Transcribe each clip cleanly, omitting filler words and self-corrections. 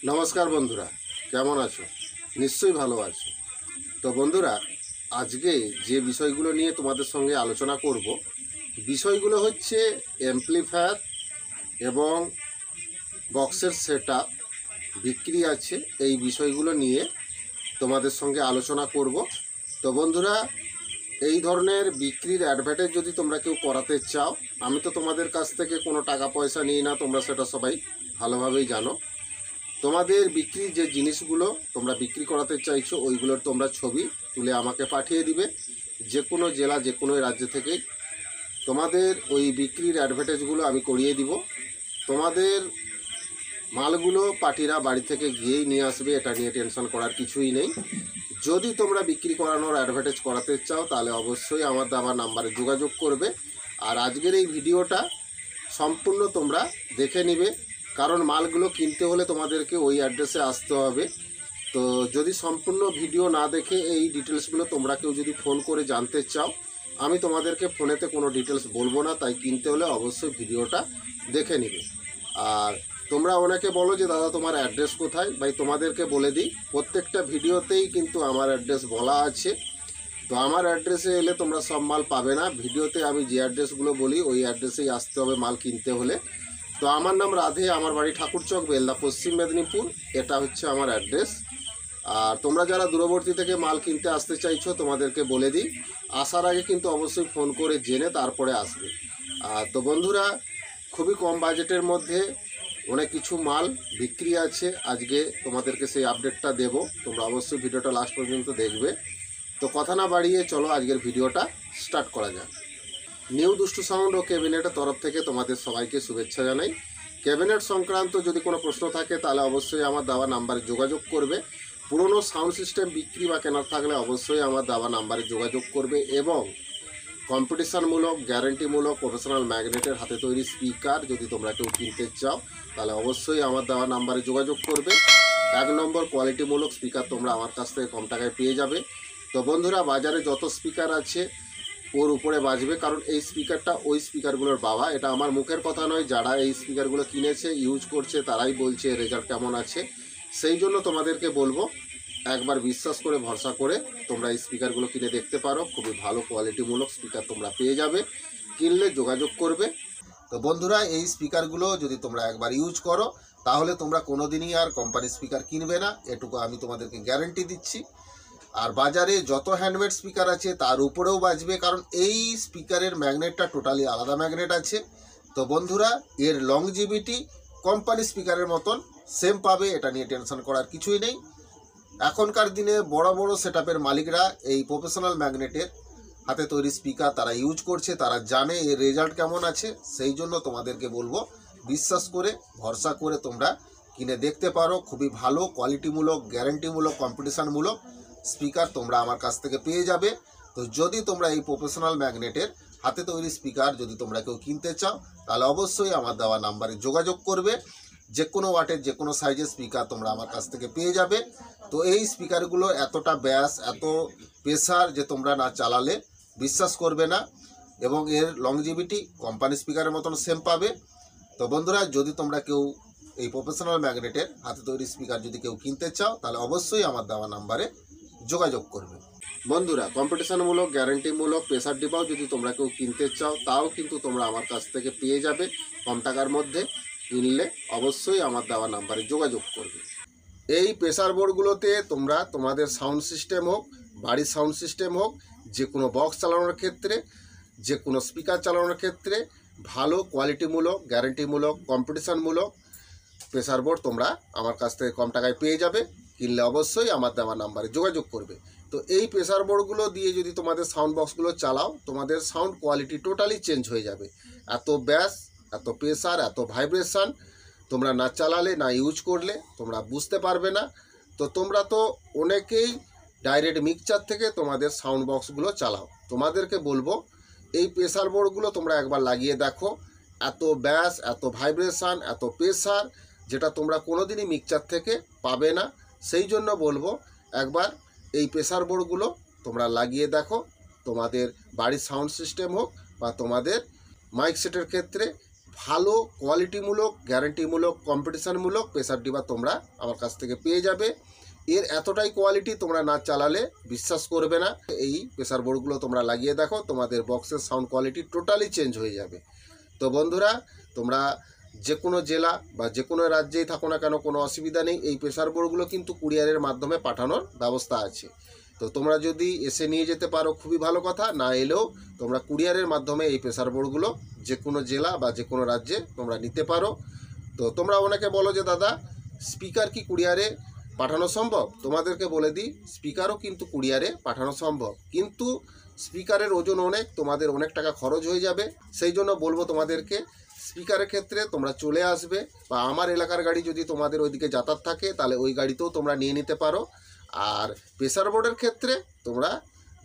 নমস্কার বন্ধুরা, কেমন আছো? নিশ্চয়ই ভালো আছো। তো বন্ধুরা, আজকে যে বিষয়গুলো নিয়ে তোমাদের সঙ্গে আলোচনা করব, বিষয়গুলো হচ্ছে অ্যাম্প্লিফায়ার এবং বক্সের সেটআপ বিক্রি আছে। এই বিষয়গুলো নিয়ে তোমাদের সঙ্গে আলোচনা করব। তো বন্ধুরা, এই ধরনের বিক্রির অ্যাডভার্টাইজ যদি তোমরা কেউ করাতে চাও, আমি তো তোমাদের কাছ থেকে কোনো টাকা পয়সা নিই না, তোমরা সেটা সবাই ভালোভাবেই জানো। তোমাদের বিক্রির যে জিনিসগুলো তোমরা বিক্রি করাতে চাইছো, ওইগুলোর তোমরা ছবি তুলে আমাকে পাঠিয়ে দিবে। যে কোনো জেলা, যে কোনো রাজ্য থেকে তোমাদের ওই বিক্রির অ্যাডভার্টাইজগুলো আমি করিয়ে দিব। তোমাদের মালগুলো পার্টিরা বাড়ি থেকে গিয়েই নিয়ে আসবে, এটা নিয়ে টেনশন করার কিছুই নেই। যদি তোমরা বিক্রি করানোর অ্যাডভার্টাইজ করাতে চাও, তাহলে অবশ্যই আমার দেওয়া নাম্বারে যোগাযোগ করবে। আর আজকের এই ভিডিওটা সম্পূর্ণ তোমরা দেখে নিবে, কারণ মালগুলো কিনতে হলে তোমাদেরকে ওই অ্যাড্রেসে আসতে হবে। তো যদি সম্পূর্ণ ভিডিও না দেখে এই ডিটেলসগুলো তোমরা কেউ যদি ফোন করে জানতে চাও, আমি তোমাদেরকে ফোনেতে কোনো ডিটেলস বলবো না। তাই কিনতে হলে অবশ্যই ভিডিওটা দেখে নিবে। আর তোমরা অনেকে বলো যে দাদা তোমার অ্যাড্রেস কোথায়, ভাই তোমাদেরকে বলে দিই, প্রত্যেকটা ভিডিওতেই কিন্তু আমার অ্যাড্রেস বলা আছে। তো আমার অ্যাড্রেসে এলে তোমরা সব মাল পাবে না। ভিডিওতে আমি যে অ্যাড্রেসগুলো বলি ওই অ্যাড্রেসেই আসতে হবে মাল কিনতে হলে। তো আমার নাম রাধে, আমার বাড়ি ঠাকুরচক, বেলদা, পশ্চিম মেদিনীপুর। এটা হচ্ছে আমার অ্যাড্রেস। আর তোমরা যারা দূরবর্তী থেকে মাল কিনতে আসতে চাইছো, তোমাদেরকে বলে দিই, আসার আগে কিন্তু অবশ্যই ফোন করে জেনে তারপরে আসবে। তো বন্ধুরা, খুবই কম বাজেটের মধ্যে অনেক কিছু মাল বিক্রি আছে। আজকে তোমাদেরকে সেই আপডেটটা দেব, তোমরা অবশ্যই ভিডিওটা লাস্ট পর্যন্ত দেখবে। তো কথা না বাড়িয়ে চলো আজকের ভিডিওটা স্টার্ট করা যাক। নিউ দুষ্টু সাউন্ড ও ক্যাবিনেটের তরফ থেকে তোমাদের সবাইকে শুভেচ্ছা জানাই। ক্যাবিনেট সংক্রান্ত যদি কোনো প্রশ্ন থাকে, তাহলে অবশ্যই আমার দেওয়া নাম্বারে যোগাযোগ করবে। পুরনো সাউন্ড সিস্টেম বিক্রি বা কেনার থাকলে অবশ্যই আমার দেওয়া নাম্বারে যোগাযোগ করবে। এবং কম্পিটিশানমূলক, গ্যারেন্টিমূলক প্রফেশনাল ম্যাগনেটের হাতে তৈরি স্পিকার যদি তোমরা কেউ কিনতে চাও, তাহলে অবশ্যই আমার দেওয়া নাম্বারে যোগাযোগ করবে। 1 নম্বর কোয়ালিটিমূলক স্পিকার তোমরা আমার কাছ থেকে কম টাকায় পেয়ে যাবে। তো বন্ধুরা, বাজারে যত স্পিকার আছে ওর উপরে বাজবে, কারণ এই স্পিকারটা ওই স্পিকারগুলোর বাবা। এটা আমার মুখের কথা নয়, যারা এই স্পিকারগুলো কিনেছে, ইউজ করছে, তারাই বলছে রেজাল্ট কেমন আছে। সেই জন্য তোমাদেরকে বলবো, একবার বিশ্বাস করে, ভরসা করে তোমরা এই স্পিকারগুলো কিনে দেখতে পারো। খুবই ভালো কোয়ালিটিমূলক স্পিকার তোমরা পেয়ে যাবে, কিনলে যোগাযোগ করবে। তো বন্ধুরা, এই স্পিকারগুলো যদি তোমরা একবার ইউজ করো, তাহলে তোমরা কোনোদিনই আর কোম্পানি স্পিকার কিনবে না, এটুকু আমি তোমাদেরকে গ্যারেন্টি দিচ্ছি। আর বাজারে যত হ্যান্ডমেড স্পিকার আছে তার উপরেও বাজবে, কারণ এই স্পিকারের ম্যাগনেটটা টোটালি আলাদা ম্যাগনেট আছে। তো বন্ধুরা, এর লংজিভিটি কোম্পানি স্পিকারের মতন সেম পাবে, এটা নিয়ে টেনশন করার কিছুই নেই। এখনকার দিনে বড় বড় সেটআপের মালিকরা এই প্রফেশনাল ম্যাগনেটের হাতে তৈরি স্পিকার তারা ইউজ করছে, তারা জানে এর রেজাল্ট কেমন আছে। সেই জন্য তোমাদেরকে বলবো, বিশ্বাস করে, ভরসা করে তোমরা কিনে দেখতে পারো। খুবই ভালো কোয়ালিটিমূলক, গ্যারেন্টিমূলক, কম্পিটিশানমূলক স্পিকার তোমরা আমার কাছ থেকে পেয়ে যাবে। তো যদি তোমরা এই প্রফেশনাল ম্যাগনেটের হাতে তৈরি স্পিকার যদি তোমরা কেউ কিনতে চাও, তাহলে অবশ্যই আমার দেওয়া নাম্বারে যোগাযোগ করবে। যে কোনো ওয়াটের, যে কোনো সাইজের স্পিকার তোমরা আমার কাছ থেকে পেয়ে যাবে। তো এই স্পিকারগুলো এতটা ব্যাস, এত প্রেসার যে তোমরা না চালালে বিশ্বাস করবে না, এবং এর লংজিভিটি কোম্পানি স্পিকারের মতন সেম পাবে। তো বন্ধুরা, যদি তোমরা কেউ এই প্রফেশনাল ম্যাগনেটের হাতে তৈরি স্পিকার যদি কেউ কিনতে চাও, তাহলে অবশ্যই আমার দেওয়া নাম্বারে যোগাযোগ করবে। বন্ধুরা, কম্পিটিশানমূলক, গ্যারেন্টিমূলক প্রেসার ডিবাও যদি তোমরা কেউ কিনতে চাও, তাও কিন্তু তোমরা আমার কাছ থেকে পেয়ে যাবে কম টাকার মধ্যে। কিনলে অবশ্যই আমার দেওয়া নাম্বারে যোগাযোগ করবে। এই প্রেসার বোর্ডগুলোতে তোমরা তোমাদের সাউন্ড সিস্টেম হোক, বাড়ির সাউন্ড সিস্টেম হোক, যে কোনো বক্স চালানোর ক্ষেত্রে, যে কোনো স্পিকার চালানোর ক্ষেত্রে ভালো কোয়ালিটিমূলক, গ্যারেন্টিমূলক, কম্পিটিশানমূলক প্রেসার বোর্ড তোমরা আমার কাছ থেকে কম টাকায় পেয়ে যাবে। কিনলে অবশ্যই আমার দেওয়া নাম্বারে যোগাযোগ করবে। তো এই প্রেসার বোর্ডগুলো দিয়ে যদি তোমাদের সাউন্ড বক্সগুলো চালাও, তোমাদের সাউন্ড কোয়ালিটি টোটালি চেঞ্জ হয়ে যাবে। এত ব্যাস, এত প্রেসার, এত ভাইব্রেশন তোমরা না চালালে, না ইউজ করলে তোমরা বুঝতে পারবে না। তো তোমরা তো অনেকেই ডাইরেক্ট মিক্সচার থেকে তোমাদের সাউন্ড বক্সগুলো চালাও, তোমাদেরকে বলবো এই প্রেসার বোর্ডগুলো তোমরা একবার লাগিয়ে দেখো। এত ব্যাস, এত ভাইব্রেশন, এত প্রেসার, যেটা তোমরা কোনোদিনই মিক্সচার থেকে পাবে না। সেই জন্য বলবো, একবার এই প্রেসার বোর্ডগুলো তোমরা লাগিয়ে দেখো। তোমাদের বাড়ির সাউন্ড সিস্টেম হোক বা তোমাদের মাইক সেটের ক্ষেত্রে ভালো কোয়ালিটিমূলক, গ্যারান্টিমূলক, কম্পিটিশানমূলক প্রেসার ডিবা তোমরা আমার কাছ থেকে পেয়ে যাবে। এর এতটাই কোয়ালিটি তোমরা না চালালে বিশ্বাস করবে না। এই প্রেসার বোর্ডগুলো তোমরা লাগিয়ে দেখো, তোমাদের বক্সের সাউন্ড কোয়ালিটি টোটালি চেঞ্জ হয়ে যাবে। তো বন্ধুরা, তোমরা যে কোনো জেলা বা যে কোনো রাজ্যেই থাকো না কেন, কোনো অসুবিধা নেই। এই প্রেসার বোর্ডগুলো কিন্তু কুরিয়ারের মাধ্যমে পাঠানোর ব্যবস্থা আছে। তো তোমরা যদি এসে নিয়ে যেতে পারো খুবই ভালো কথা, না এলেও তোমরা কুরিয়ারের মাধ্যমে এই প্রেসার বোর্ডগুলো যে কোনো জেলা বা যে কোনো রাজ্যে তোমরা নিতে পারো। তো তোমরা অনেকে বলো যে দাদা স্পিকার কি কুরিয়ারে পাঠানো সম্ভব? তোমাদেরকে বলে দিই, স্পিকারও কিন্তু কুরিয়ারে পাঠানো সম্ভব, কিন্তু স্পিকারের ওজন অনেক, তোমাদের অনেক টাকা খরচ হয়ে যাবে। সেই জন্য বলবো তোমাদেরকে, স্পিকারের ক্ষেত্রে তোমরা চলে আসবে, বা আমার এলাকার গাড়ি যদি তোমাদের ওইদিকে যাতায়াত থাকে তাহলে ওই গাড়িতেও তোমরা নিয়ে নিতে পারো। আর প্রেসার বোর্ডের ক্ষেত্রে তোমরা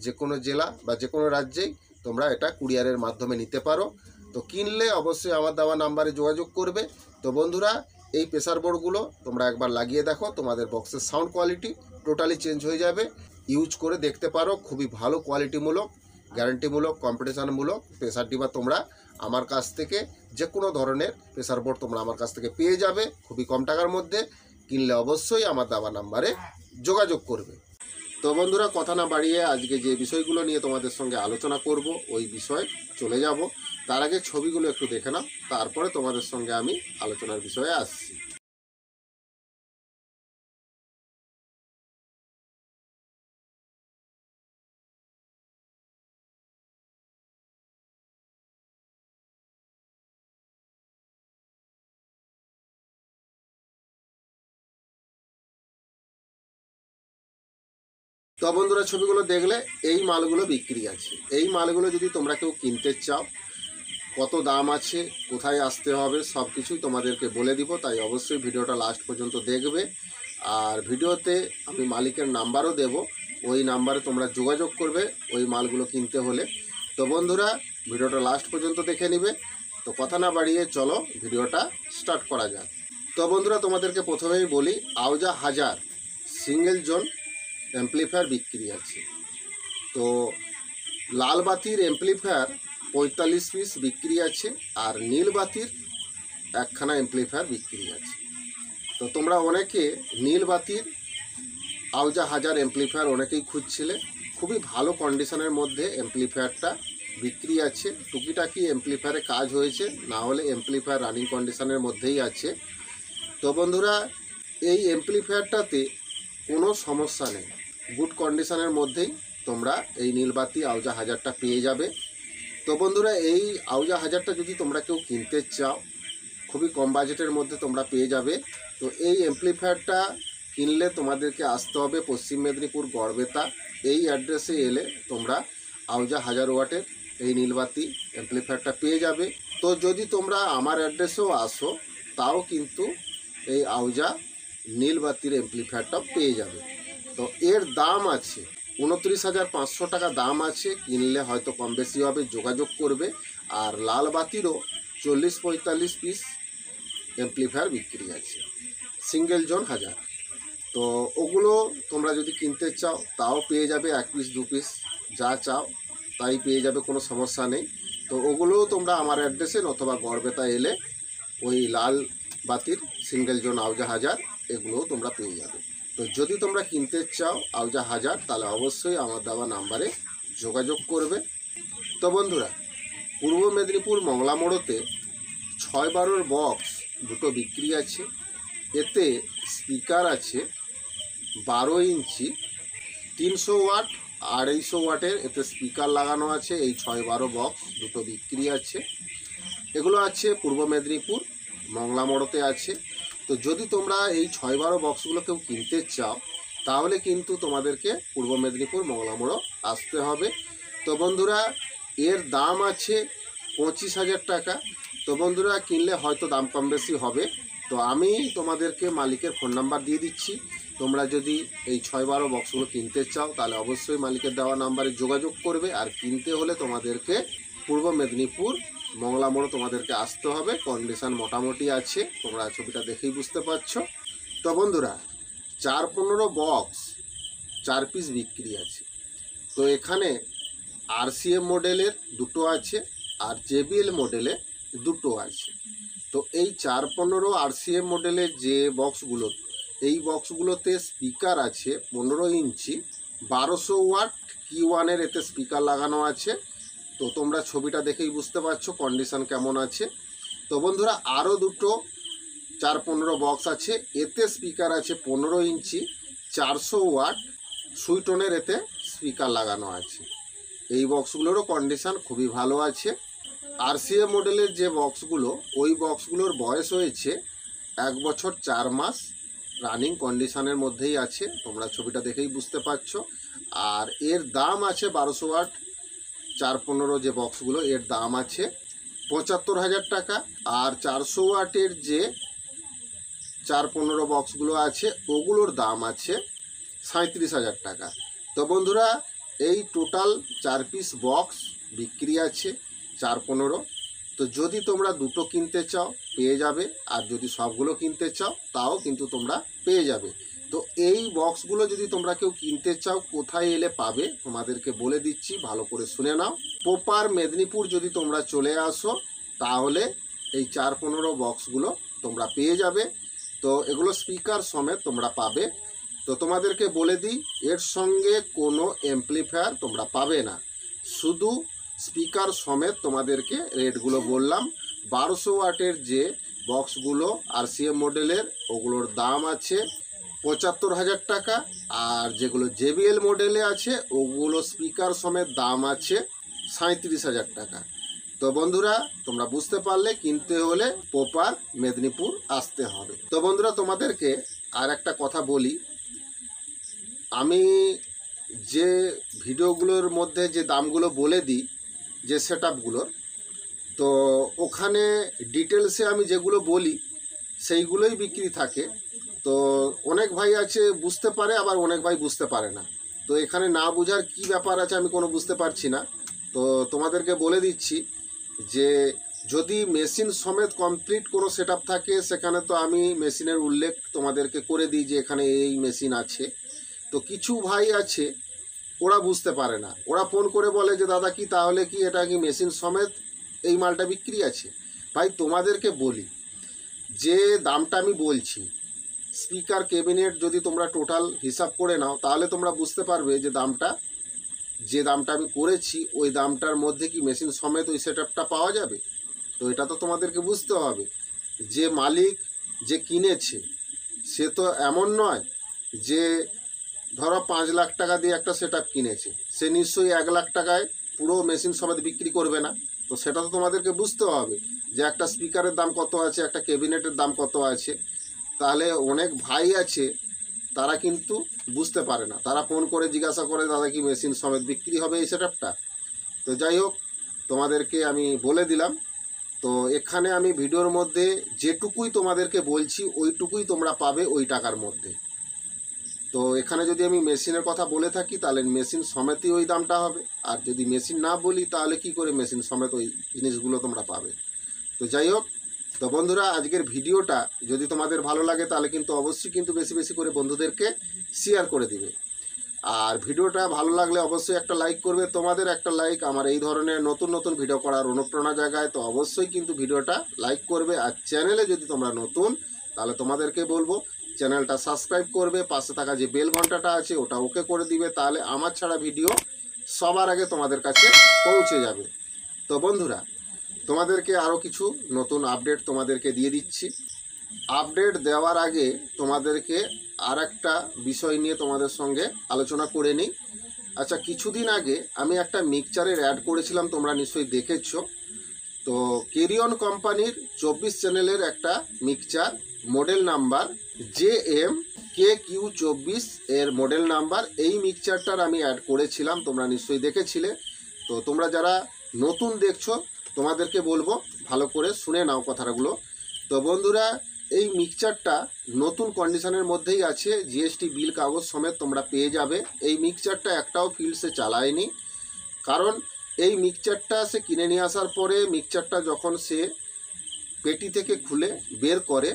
যে কোনো জেলা বা যে কোনো রাজ্যেই তোমরা এটা কুরিয়ারের মাধ্যমে নিতে পারো। তো কিনলে অবশ্যই আমার দেওয়া নাম্বারে যোগাযোগ করবে। তো বন্ধুরা, এই প্রেসার বোর্ডগুলো তোমরা একবার লাগিয়ে দেখো, তোমাদের বক্সের সাউন্ড কোয়ালিটি টোটালি চেঞ্জ হয়ে যাবে। ইউজ করে দেখতে পারো, খুবই ভালো কোয়ালিটিমূলক, গ্যারান্টিমূলক, কম্পিটিশানমূলক প্রেসার ডিবা তোমরা আমার কাছ থেকে যে কোনো ধরনের প্রেসার বোর্ড তোমরা আমার কাছ থেকে পেয়ে যাবে খুবই কম টাকার মধ্যে। কিনলে অবশ্যই আমার দেওয়া নাম্বারে যোগাযোগ করবে। তো বন্ধুরা, কথা না বাড়িয়ে আজকে যে বিষয়গুলো নিয়ে তোমাদের সঙ্গে আলোচনা করব ওই বিষয়ে চলে যাব। তার আগে ছবিগুলো একটু দেখে নাও, তারপরে তোমাদের সঙ্গে আমি আলোচনার বিষয়ে আসছি। তো বন্ধুরা, ছবিগুলো দেখলে এই মালগুলো বিক্রি আছে। এই মালগুলো যদি তোমরা কেউ কিনতে চাও, কত দাম আছে, কোথায় আসতে হবে, সব কিছুই তোমাদেরকে বলে দিব। তাই অবশ্যই ভিডিওটা লাস্ট পর্যন্ত দেখবে। আর ভিডিওতে আমি মালিকের নাম্বারও দেব, ওই নাম্বারে তোমরা যোগাযোগ করবে ওই মালগুলো কিনতে হলে। তো বন্ধুরা, ভিডিওটা লাস্ট পর্যন্ত দেখে নিবে। তো কথা না বাড়িয়ে চলো ভিডিওটা স্টার্ট করা যাক। তো বন্ধুরা, তোমাদেরকে প্রথমেই বলি, আউজা হাজার সিঙ্গেল জোন অ্যাম্প্লিফায়ার বিক্রি আছে। তো লাল বাতির অ্যাম্প্লিফায়ার 45 পিস বিক্রি আছে, আর নীল বাতির একখানা অ্যাম্প্লিফায়ার বিক্রি আছে। তো তোমরা অনেকে নীল বাতির আউজা হাজার অ্যাম্প্লিফায়ার অনেকেই খুঁজছিলে। খুবই ভালো কন্ডিশনের মধ্যে অ্যাম্প্লিফায়ারটা বিক্রি আছে। টুকিটাকি অ্যাম্প্লিফায়ারে কাজ হয়েছে, না হলে অ্যাম্প্লিফায়ার রানিং কন্ডিশনের মধ্যেই আছে। তো বন্ধুরা, এই অ্যাম্প্লিফায়ারটাতে কোনো সমস্যা নেই, গুড কন্ডিশনের মধ্যেই তোমরা এই নীলবাতি আউজা হাজারটা পেয়ে যাবে। তো বন্ধুরা, এই আউজা হাজারটা যদি তোমরা কেউ কিনতে চাও, খুবই কম বাজেটের মধ্যে তোমরা পেয়ে যাবে। তো এই অ্যাম্প্লিফায়ারটা কিনলে তোমাদেরকে আসতে হবে পশ্চিম মেদিনীপুর গড়বেতা। এই অ্যাড্রেসে এলে তোমরা আউজা হাজার ওয়াটের এই নীলবাতি অ্যাম্প্লিফায়ারটা পেয়ে যাবে। তো যদি তোমরা আমার অ্যাড্রেসেও আসো, তাও কিন্তু এই আউজা নীলবাতির অ্যাম্প্লিফায়ারটা পেয়ে যাবে। তো এর দাম আছে 29,500 টাকা দাম আছে। কিনলে হয়তো কম বেশি হবে, যোগাযোগ করবে। আর লাল বাতিরও 40-45 পিস অ্যাম্প্লিফায়ার বিক্রি আছে, সিঙ্গেল জোন হাজার। তো ওগুলো তোমরা যদি কিনতে চাও তাও পেয়ে যাবে, 1 পিস 2 পিস যা চাও তাই পেয়ে যাবে, কোনো সমস্যা নেই। তো ওগুলোও তোমরা আমার অ্যাড্রেসে অথবা গড়বেতা এলে ওই লাল বাতির সিঙ্গেল জোন আউজা হাজার এগুলোও তোমরা পেয়ে যাবে। তো যদি তোমরা কিনতে চাও আউজা হাজার, তাহলে অবশ্যই আমার দেওয়া নাম্বারে যোগাযোগ করবে। তো বন্ধুরা, পূর্ব মেদিনীপুর মংলা মোড়তে 6-12 বক্স দুটো বিক্রি আছে। এতে স্পিকার আছে 12 ইঞ্চি, 300 ওয়াট, 250 ওয়াটের এতে স্পিকার লাগানো আছে। এই 6-12 বক্স দুটো বিক্রি আছে। এগুলো আছে পূর্ব মেদিনীপুর মংলা মোড়তে আছে। তো যদি তোমরা এই 6-12 বক্সগুলো কেউ কিনতে চাও, তাহলে কিন্তু তোমাদেরকে পূর্ব মেদিনীপুর মংলা মোড় আসতে হবে। তো বন্ধুরা, এর দাম আছে 25,000 টাকা। তো বন্ধুরা, কিনলে হয়তো দাম কম বেশি হবে। তো আমি তোমাদেরকে মালিকের ফোন নাম্বার দিয়ে দিচ্ছি। তোমরা যদি এই 6-12 বক্সগুলো কিনতে চাও, তাহলে অবশ্যই মালিকের দেওয়া নাম্বারে যোগাযোগ করবে। আর কিনতে হলে তোমাদেরকে পূর্ব মেদিনীপুর মংলা মোড় তোমাদেরকে আসতে হবে। কন্ডিশন মোটামুটি আছে, তোমরা ছবিটা দেখেই বুঝতে পারছো। তো বন্ধুরা, 4-15 বক্স 4 পিস বিক্রি আছে। তো এখানে RCM মডেলের দুটো আছে, আর JBL মডেলে দুটো আছে। তো এই 415 RCM মডেলের যে বক্সগুলো, এই বক্সগুলোতে স্পিকার আছে 15 ইঞ্চি 1200 ওয়াট Q1 এতে স্পিকার লাগানো আছে। তো তোমরা ছবিটা দেখেই বুঝতে পারছো কন্ডিশন কেমন আছে। তো বন্ধুরা আরও দুটো 415 বক্স আছে, এতে স্পিকার আছে 15 ইঞ্চি 400 ওয়াট সুইটনের এতে স্পিকার লাগানো আছে। এই বক্সগুলোরও কন্ডিশন খুবই ভালো আছে। RCM মডেলের যে বক্সগুলো, ওই বক্সগুলোর বয়স হয়েছে 1 বছর 4 মাস, রানিং কন্ডিশনের মধ্যেই আছে, তোমরা ছবিটা দেখেই বুঝতে পারছো। আর এর দাম আছে 1200 ওয়াট 415 যে বক্সগুলো, এর দাম আছে 75,000 টাকা। আর 400 ওয়াটের যে 415 বক্সগুলো আছে ওগুলোর দাম আছে 37,000 টাকা। তো বন্ধুরা এই টোটাল 4 পিস বক্স বিক্রি আছে 415। তো যদি তোমরা দুটো কিনতে চাও পেয়ে যাবে, আর যদি সবগুলো কিনতে চাও তাও কিন্তু তোমরা পেয়ে যাবে। তো এই বক্সগুলো যদি তোমরা কেউ কিনতে চাও কোথায় এলে পাবে তোমাদেরকে বলে দিচ্ছি, ভালো করে শুনে নাও। প্রপার মেদিনীপুর যদি তোমরা চলে আসো তাহলে এই 415 বক্সগুলো তোমরা পেয়ে যাবে। তো এগুলো স্পিকার সমেত তোমরা পাবে। তো তোমাদেরকে বলে দিই, এর সঙ্গে কোনো অ্যাম্প্লিফায়ার তোমরা পাবে না, শুধু স্পিকার সমেত তোমাদেরকে রেটগুলো বললাম। 1200 ওয়াটের যে বক্সগুলো RCM মডেলের ওগুলোর দাম আছে 75,000 টাকা। আর যেগুলো JBL মডেলে আছে ওগুলো স্পিকার সমেত দাম আছে 37,000 টাকা। তো বন্ধুরা তোমরা বুঝতে পারলে, কিনতে হলে প্রপার মেদিনীপুর আসতে হবে। তো বন্ধুরা তোমাদেরকে আর একটা কথা বলি, আমি যে ভিডিওগুলোর মধ্যে যে দামগুলো বলে দিই যে সেটআপগুলোর, তো ওখানে ডিটেলসে আমি যেগুলো বলি সেইগুলোই বিক্রি থাকে। তো অনেক ভাই আছে বুঝতে পারে, আবার অনেক ভাই বুঝতে পারে না। তো এখানে না বোঝার কি ব্যাপার আছে আমি কোনো বুঝতে পারছি না। তো তোমাদেরকে বলে দিচ্ছি যে যদি মেশিন সমেত কমপ্লিট কোনো সেটআপ থাকে সেখানে তো আমি মেশিনের উল্লেখ তোমাদেরকে করে দিই যে এখানে এই মেশিন আছে। তো কিছু ভাই আছে ওরা বুঝতে পারে না, ওরা ফোন করে বলে যে দাদা কি তাহলে কি এটা কি মেশিন সমেত এই মালটা বিক্রি আছে? ভাই তোমাদেরকে বলি, যে দামটা আমি বলছি স্পিকার ক্যাবিনেট যদি তোমরা টোটাল হিসাব করে নাও তাহলে তোমরা বুঝতে পারবে যে দামটা আমি করেছি ওই দামটার মধ্যে কি মেশিন সমেত ওই সেটআপটা পাওয়া যাবে? তো এটা তো তোমাদেরকে বুঝতে হবে। যে মালিক যে কিনেছে সে তো এমন নয় যে ধরো 5 লাখ টাকা দিয়ে একটা সেটআপ কিনেছে, সে নিশ্চয়ই 1 লাখ টাকায় পুরো মেশিন সমেত বিক্রি করবে না। তো সেটা তো তোমাদেরকে বুঝতে হবে যে একটা স্পিকারের দাম কত আছে, একটা ক্যাবিনেটের দাম কত আছে। তাহলে অনেক ভাই আছে তারা কিন্তু বুঝতে পারে না, তারা ফোন করে জিজ্ঞাসা করে দাদা কি মেশিন সমেত বিক্রি হবে এই সেটআপটা? তো যাই হোক তোমাদেরকে আমি বলে দিলাম। তো এখানে আমি ভিডিওর মধ্যে যেটুকুই তোমাদেরকে বলছি ওইটুকুই তোমরা পাবে ওই টাকার মধ্যে। তো এখানে যদি আমি মেশিনের কথা বলে থাকি তাহলে মেশিন সমেতই ওই দামটা হবে, আর যদি মেশিন না বলি তাহলে কি করে মেশিন সমেত ওই জিনিসগুলো তোমরা পাবে। তো যাই হোক, তো বন্ধুরা আজকের ভিডিওটা যদি তোমাদের ভালো লাগে তাহলে কিন্তু অবশ্যই কিন্তু বেশি বেশি করে বন্ধুদেরকে শেয়ার করে দিবে। আর ভিডিওটা ভালো লাগলে অবশ্যই একটা লাইক করবে। তোমাদের একটা লাইক আমার এই ধরনের নতুন নতুন ভিডিও করার অনুপ্রেরণা জাগায়। তো অবশ্যই কিন্তু ভিডিওটা লাইক করবে। আর চ্যানেলে যদি তোমরা নতুন তাহলে তোমাদেরকে বলবো চ্যানেলটা সাবস্ক্রাইব করবে, পাশে থাকা যে বেল ঘন্টাটা আছে ওটা ওকে করে দিবে, তাহলে আমার ছাড়া ভিডিও সবার আগে তোমাদের কাছে পৌঁছে যাবে। তো বন্ধুরা তোমাদেরকে আরও কিছু নতুন আপডেট তোমাদেরকে দিয়ে দিচ্ছি। আপডেট দেওয়ার আগে তোমাদেরকে আর একটা বিষয় নিয়ে তোমাদের সঙ্গে আলোচনা করে নিই। আচ্ছা, কিছুদিন আগে আমি একটা মিক্সচারের অ্যাড করেছিলাম, তোমরা নিশ্চয়ই দেখেছো। তো কেরিয়ন কোম্পানির 24 চ্যানেলের একটা মিক্সচার, মডেল নাম্বার JMKQ24 এর মডেল নাম্বার। এই মিক্সচারটার আমি অ্যাড করেছিলাম, তোমরা নিশ্চয়ই দেখেছিলে। তো তোমরা যারা নতুন দেখছো তোমাদেরকে বলবো ভালো করে শুনে নাও কথাগুলো। তো বন্ধুরা এই মিক্সচারটা নতুন কন্ডিশনের মধ্যেই আছে, GST বিল কাগজ সমেত তোমরা পেয়ে যাবে। এই মিক্সচারটা একটাও ফিল্ডসে চালায়নি, কারণ এই মিক্সচারটা সে কিনে নিয়ে আসার পরে মিক্সচারটা যখন সে পেটি থেকে খুলে বের করে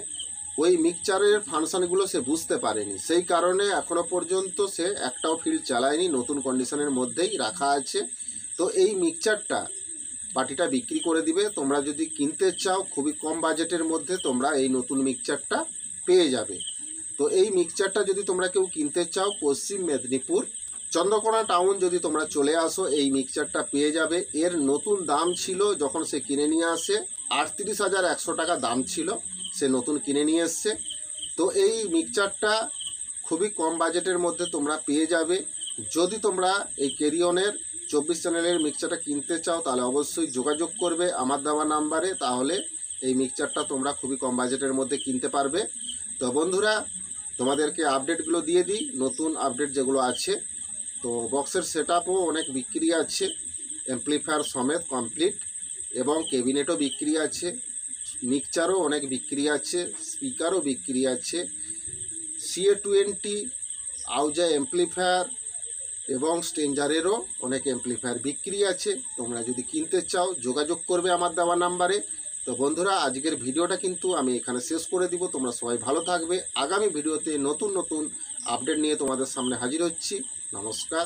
ওই মিক্সচারের ফাংশনগুলো সে বুঝতে পারেনি, সেই কারণে এখনো পর্যন্ত সে একটাও ফিল্ড চালায়নি, নতুন কন্ডিশনের মধ্যেই রাখা আছে। তো এই মিক্সচারটা বাটিটা বিক্রি করে দিবে। তোমরা যদি কিনতে চাও খুবই কম বাজেটের মধ্যে তোমরা এই নতুন মিক্সচারটা পেয়ে যাবে। তো এই মিক্সচারটা যদি তোমরা কেউ কিনতে চাও পশ্চিম মেদিনীপুর চন্দ্রকোনা টাউন যদি তোমরা চলে আসো এই মিক্সচারটা পেয়ে যাবে। এর নতুন দাম ছিল যখন সে কিনে নিয়ে আসে 38,100 টাকা দাম ছিল, সে নতুন কিনে নিয়ে এসছে। তো এই মিক্সচারটা খুবই কম বাজেটের মধ্যে তোমরা পেয়ে যাবে। যদি তোমরা এই কেরিয়নের 24 চ্যানেলের মিক্সচারটা কিনতে চাও তাহলে অবশ্যই যোগাযোগ করবে আমার দেওয়া নাম্বারে, তাহলে এই মিক্সচারটা তোমরা খুবই কম বাজেটের মধ্যে কিনতে পারবে। তো বন্ধুরা তোমাদেরকে আপডেটগুলো দিয়ে দিই, নতুন আপডেট যেগুলো আছে। তো বক্সের সেটআপও অনেক বিক্রি আছে, অ্যাম্প্লিফায়ার সমেত কমপ্লিট, এবং ক্যাবিনেটও বিক্রি আছে, মিক্সচারও অনেক বিক্রি আছে, স্পিকারও বিক্রি আছে, CA20 আউজা অ্যাম্প্লিফায়ার এবং স্ট্রেঞ্জারেরও অনেক অ্যাম্প্লিফায়ার বিক্রি আছে। তোমরা যদি কিনতে চাও যোগাযোগ করবে আমার দেওয়া নাম্বারে। তো বন্ধুরা আজকের ভিডিওটা কিন্তু আমি এখানে শেষ করে দিব। তোমরা সবাই ভালো থাকবে। আগামী ভিডিওতে নতুন নতুন আপডেট নিয়ে তোমাদের সামনে হাজির হচ্ছি। নমস্কার।